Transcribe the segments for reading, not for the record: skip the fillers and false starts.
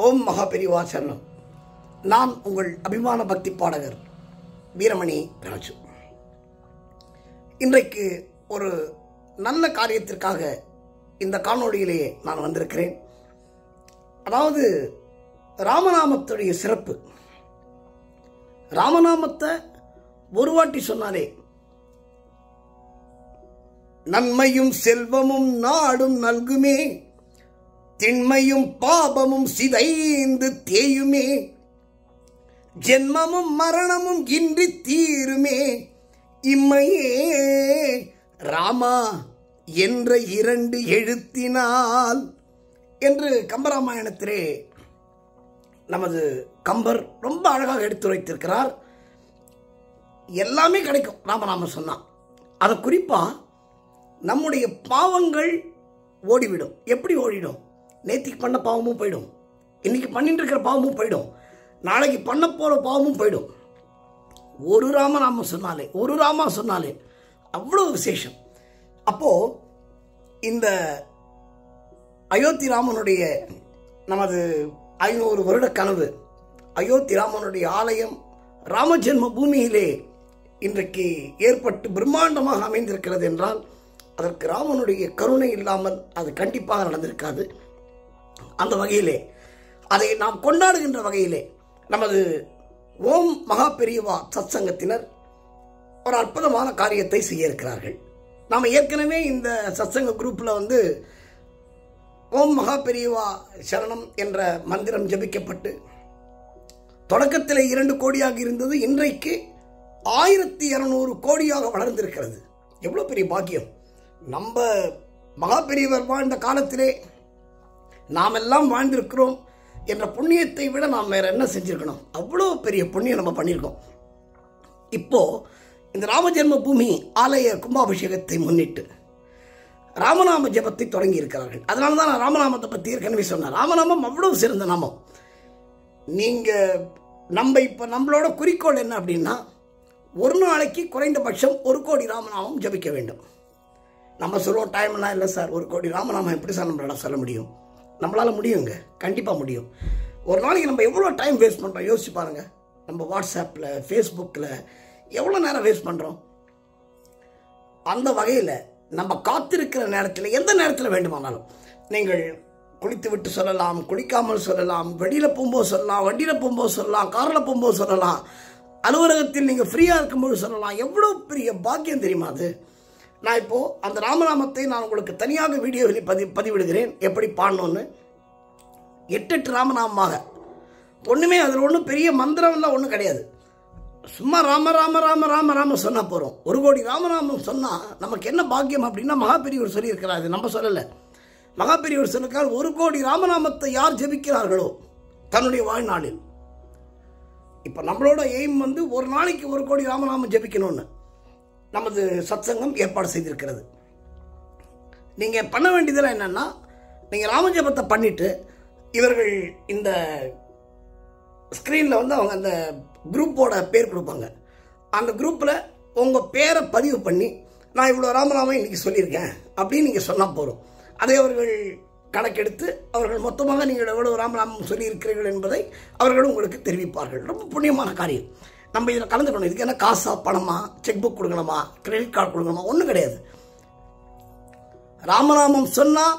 ஓம் மகாபெரிவா சரணம். நான் உங்கள் அபிமான பக்தி பாடகர் வீரமணி ராஜு. இன்றைக்கு ஒரு நல்ல காரியத்திற்காக இந்த காணொளியிலேயே நான் வந்திருக்கிறேன். அதாவது ராமநாமத்துடைய சிறப்பு. ராமநாமத்தை ஒரு வாட்டி சொன்னாலே நன்மையும் செல்வமும் நாடும் நல்குமே, திண்மையும் பாபமும் சிதைந்து தேயுமே, ஜென்மமும் மரணமும் இன்றி தீருமே, இம்மையே ராமா என்ற 2 எழுத்தினால் என்று கம்பராமாயணத்திலே நமது கம்பர் ரொம்ப அழகாக எடுத்துரைத்திருக்கிறார். எல்லாமே கிடைக்கும் ராமநாமம் சொன்னா. அதை குறிப்பா நம்முடைய பாவங்கள் ஓடிவிடும். எப்படி ஓடிடும்? நேத்திக்கு பண்ண பாவமும் போயிடும், இன்னைக்கு பண்ணிட்டு இருக்கிற பாவமும் போயிடும், நாளைக்கு பண்ண போற பாவமும் போயிடும். ஒரு ராமநாமம் சொன்னாலே, ஒரு ராமா சொன்னாலே அவ்வளவு விசேஷம். அப்போ இந்த அயோத்தி ராமனுடைய நமது 500 வருட கனவு, அயோத்தி ராமனுடைய ஆலயம் ராமஜென்ம பூமியிலே இன்றைக்கு ஏற்பட்டு பிரம்மாண்டமாக அமைந்திருக்கிறது என்றால் அதற்கு ராமனுடைய கருணை இல்லாமல் அது கண்டிப்பாக நடந்திருக்காது. அந்த வகையிலே அதை நாம் கொண்டாடுகின்ற வகையிலே நமது ஓம் மகா பெரியவா சத்சங்கத்தினர் ஒரு அற்புதமான காரியத்தை செய்ய இருக்கிறார்கள். நாம் ஏற்கனவே இந்த சத்சங்க குரூப்பில் ஓம் மகா பெரியவா சரணம் என்ற மந்திரம் ஜபிக்கப்பட்டு தொடக்கத்தில் 2 கோடியாக இருந்தது, இன்றைக்கு 1200 கோடியாக வளர்ந்திருக்கிறது. எவ்வளோ பெரிய பாக்கியம்! நம்ம மகா பெரியவர் வாழ்ந்த காலத்திலே நாம் எல்லாம் வாழ்ந்திருக்கிறோம் என்ற புண்ணியத்தை விட நாம் வேற என்ன செஞ்சிருக்கணும்? அவ்வளோ பெரிய புண்ணியம் நம்ம பண்ணியிருக்கோம். இப்போ இந்த ராமஜென்ம பூமி ஆலய கும்பாபிஷேகத்தை முன்னிட்டு ராமநாம ஜபத்தை தொடங்கி இருக்கிறார்கள். அதனால தான் நான் ராமநாமத்தை பற்றி ஏற்கனவே சொன்னேன். ராமநாமம் அவ்வளவு சிறந்த நாமம். இப்போ நம்மளோட குறிக்கோள் என்ன அப்படின்னா, ஒரு நாளைக்கு குறைந்தபட்சம் 1 கோடி ராமநாமம் ஜபிக்க வேண்டும். நம்ம சொல்லுவோம் டைம்லாம் இல்லை சார், 1 கோடி ராமநாமம் எப்படி சார் நம்மளால சொல்ல முடியும்? நம்மளால் முடியுங்க, கண்டிப்பாக முடியும். ஒரு நாளைக்கு நம்ம எவ்வளோ டைம் வேஸ்ட் பண்ணுறோம் யோசிச்சு பாருங்கள். நம்ம வாட்ஸ்அப்பில், ஃபேஸ்புக்கில் எவ்வளோ நேரம் வேஸ்ட் பண்ணுறோம். அந்த வகையில் நம்ம காத்திருக்கிற நேரத்தில், எந்த நேரத்தில் வேண்டுமானாலும் நீங்கள் குளித்து விட்டு சொல்லலாம், குளிக்காமல் சொல்லலாம், வெளியில் போகும்போது சொல்லலாம், வண்டியில் போகும்போது சொல்லலாம், காரில் போகும்போது சொல்லலாம், அலுவலகத்தில் நீங்கள் ஃப்ரீயாக இருக்கும்போது சொல்லலாம். எவ்வளோ பெரிய பாக்கியம் தெரியுமா அது? நான் இப்போது அந்த ராமநாமத்தை நான் உங்களுக்கு தனியாக வீடியோவில் பதிவிடுகிறேன், எப்படி பாடணும்னு. 8 ராமநாமமாக ஒன்றுமே அதில் ஒன்றும் பெரிய மந்திரம்லாம் ஒன்றும் கிடையாது. சும்மா ராம ராம ராம ராம ராம சொன்னால் போகிறோம். 1 கோடி ராமநாமம் சொன்னால் நமக்கு என்ன பாக்கியம் அப்படின்னா, மகாபெரியவர் சொல்லியிருக்கிறார். நம்ம சொல்லலை, மகாபெரியவர் சொல்லியிருக்கார். 1 கோடி ராமநாமத்தை யார் ஜபிக்கிறார்களோ தன்னுடைய வாழ்நாளில், இப்போ நம்மளோட எய்ம் ஒரு நாளைக்கு 1 கோடி ராமநாமம் ஜபிக்கணும்னு நமது சத்சங்கம் ஏற்பாடு செய்திருக்கிறது. நீங்கள் பண்ண வேண்டியதெல்லாம் என்னென்னா, நீங்கள் ராமஜபத்தை பண்ணிவிட்டு இவர்கள் இந்த ஸ்க்ரீனில் அவங்க அந்த குரூப்போட பேர் கொடுப்பாங்க. அந்த குரூப்பில் உங்கள் பேரை பதிவு பண்ணி, நான் இவ்வளோ ராமநாமம் இன்றைக்கி சொல்லியிருக்கேன் அப்படின்னு நீங்கள் சொன்னால் போதும். அதை அவர்கள் கணக்கெடுத்து அவர்கள் மொத்தமாக நீங்கள் எவ்வளோ ராமநாமம் சொல்லியிருக்கிறீர்கள் என்பதை அவர்களும் உங்களுக்கு தெரிவிப்பார்கள். ரொம்ப புண்ணியமான காரியம். நம்ம இதில் கலந்துக்கணும். இதுக்கு என்ன காசா, பணமா, செக் புக் கொடுக்கணுமா, கிரெடிட் கார்டு கொடுக்கணுமா? ஒன்றும் கிடையாது. ராமநாமம் சொன்னால்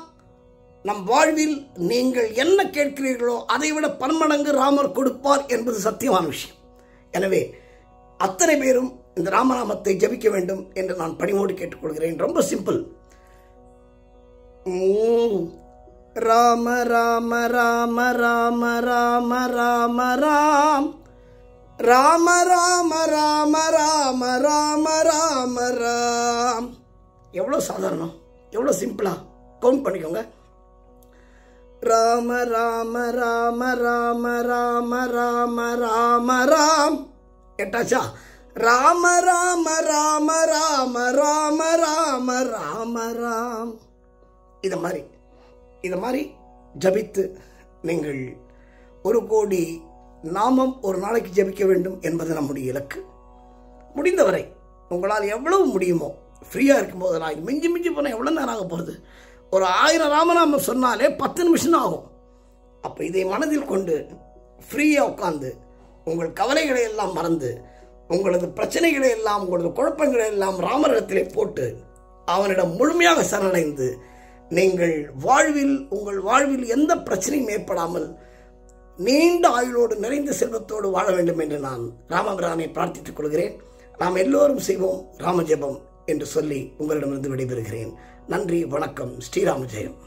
நம் வாழ்வில் நீங்கள் என்ன கேட்கிறீர்களோ அதை விட 10 மடங்கு ராமர் கொடுப்பார் என்பது சத்தியமான விஷயம். எனவே அத்தனை பேரும் இந்த ராமநாமத்தை ஜபிக்க வேண்டும் என்று நான் பணிவோடு கேட்டுக்கொள்கிறேன். ரொம்ப சிம்பிள். ராம ராம ராம ராம ராம ராம ராம், ராம ராம ராம ராம ராம ராம ராம். எவ்வளோ சாதாரணம், எவ்வளோ சிம்பிளா கவுண்ட் பண்ணிக்கோங்க. ராம ராம ராம ராம ராம ராம ராம ராம். எட்டாச்சா? ராம ராம ராம ராம ராம ராம ராம ராம். இதை மாதிரி ஜபித்து நீங்கள் 1 கோடி நாமம் ஒரு நாளைக்கு ஜபிக்க வேண்டும் என்பது நம்முடைய இலக்கு. முடிந்தவரை உங்களால் எவ்வளவு முடியுமோ ஃப்ரீயாக இருக்கும்போது, நான் மிஞ்சி போனால் எவ்வளோ நேரம் ஆக போகிறது? ஒரு 1000 ராமநாமம் சொன்னாலே 10 நிமிஷம் ஆகும். அப்போ இதை மனதில் கொண்டு ஃப்ரீயாக உட்கார்ந்து உங்கள் கவலைகளை எல்லாம் மறந்து உங்களது பிரச்சனைகளை எல்லாம் உங்களது குழப்பங்களை எல்லாம் ராமரிடத்திலே போட்டு அவனிடம் முழுமையாக சரணடைந்து நீங்கள் உங்கள் வாழ்வில் எந்த பிரச்சனையும் ஏற்படாமல் நீண்ட ஆயுளோடு நிறைந்த செல்வத்தோடு வாழ வேண்டும் என்று நான் ராமபிரானை பிரார்த்தித்துக் கொள்கிறேன். நாம் எல்லோரும் செய்வோம் ராமஜெபம் என்று சொல்லி உங்களிடமிருந்து விடைபெறுகிறேன். நன்றி, வணக்கம். ஸ்ரீராம ஜெயம்.